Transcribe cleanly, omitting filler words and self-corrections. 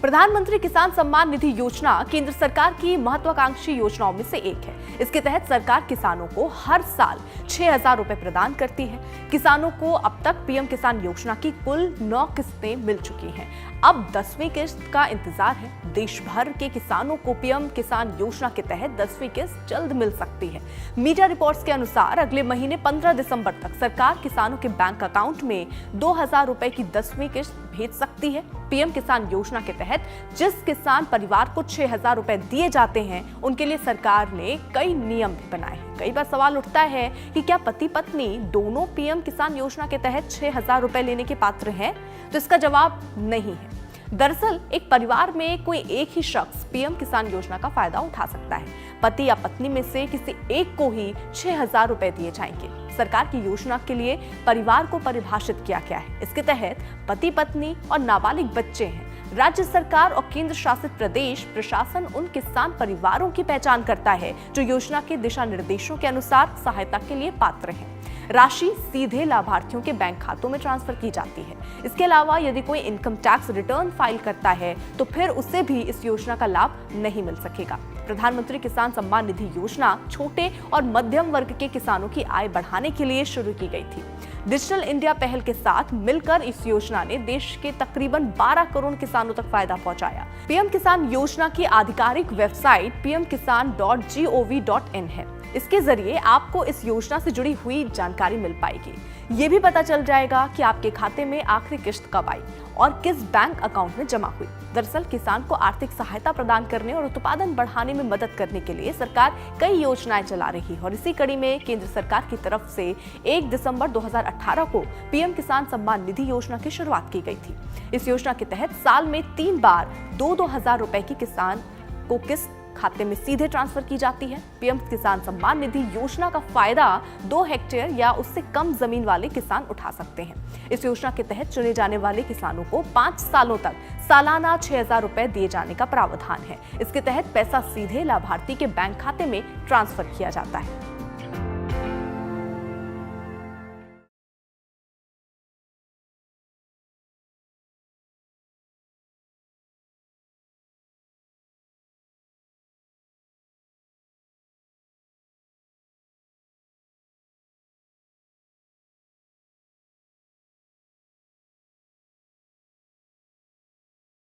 प्रधानमंत्री किसान सम्मान निधि योजना केंद्र सरकार की महत्वाकांक्षी योजनाओं में से एक है। इसके तहत सरकार किसानों को हर साल 6,000 रुपए प्रदान करती है। किसानों को अब तक पीएम किसान योजना की कुल 9 किस्तें मिल चुकी हैं। अब 10वीं किस्त का इंतजार है। देश भर के किसानों को पीएम किसान योजना के तहत 10वीं किस्त जल्द मिल सकती है। मीडिया रिपोर्ट्स के अनुसार अगले महीने 15 दिसंबर तक सरकार किसानों के बैंक अकाउंट में 2,000 रुपए की 10वीं किस्त भेज सकती है। पीएम किसान योजना के तहत जिस किसान परिवार को 6,000 रुपए दिए जाते हैं, उनके लिए सरकार ने कई नियम भी बनाए हैं। कई बार सवाल उठता है कि क्या पति पत्नी दोनों पीएम किसान योजना के तहत 6,000 रुपए लेने के पात्र हैं? तो इसका जवाब नहीं है। दरअसल एक परिवार में कोई एक ही शख्स पीएम किसान योजना का फायदा उठा सकता है। पति या पत्नी में से किसी एक को ही 6,000 रुपए दिए जाएंगे। सरकार की योजना के लिए परिवार को परिभाषित किया गया है। इसके तहत पति पत्नी और नाबालिग बच्चे हैं। राज्य सरकार और केंद्र शासित प्रदेश प्रशासन उन किसान परिवारों की पहचान करता है जो योजना के दिशा निर्देशों के अनुसार सहायता के लिए पात्र हैं। राशि सीधे लाभार्थियों के बैंक खातों में ट्रांसफर की जाती है। इसके अलावा यदि कोई इनकम टैक्स रिटर्न फाइल करता है तो फिर उसे भी इस योजना का लाभ नहीं मिल सकेगा। प्रधानमंत्री किसान सम्मान निधि योजना छोटे और मध्यम वर्ग के किसानों की आय बढ़ाने के लिए शुरू की गई थी। डिजिटल इंडिया पहल के साथ मिलकर इस योजना ने देश के तकरीबन 12 करोड़ किसानों तक फायदा पहुंचाया। पीएम किसान योजना की आधिकारिक वेबसाइट pmkisan.gov.in है। इसके जरिए आपको इस योजना से जुड़ी हुई जानकारी मिल पाएगी। ये भी पता चल जाएगा कि आपके खाते में आखिरी किस्त कब आई और किस बैंक अकाउंट में जमा हुई। दरअसल किसान को आर्थिक सहायता प्रदान करने और उत्पादन बढ़ाने में मदद करने के लिए सरकार कई योजनाएं चला रही है और इसी कड़ी में केंद्र सरकार की तरफ से 1 दिसंबर 2018 को पीएम किसान सम्मान निधि योजना की शुरुआत की गई थी। इस योजना के तहत साल में 3 बार 2-2 हजार रुपए की किसान को किस्त खाते में सीधे ट्रांसफर की जाती है। पीएम किसान सम्मान निधि योजना का फायदा 2 हेक्टेयर या उससे कम जमीन वाले किसान उठा सकते हैं। इस योजना के तहत चुने जाने वाले किसानों को 5 सालों तक सालाना 6,000 रुपए दिए जाने का प्रावधान है। इसके तहत पैसा सीधे लाभार्थी के बैंक खाते में ट्रांसफर किया जाता है।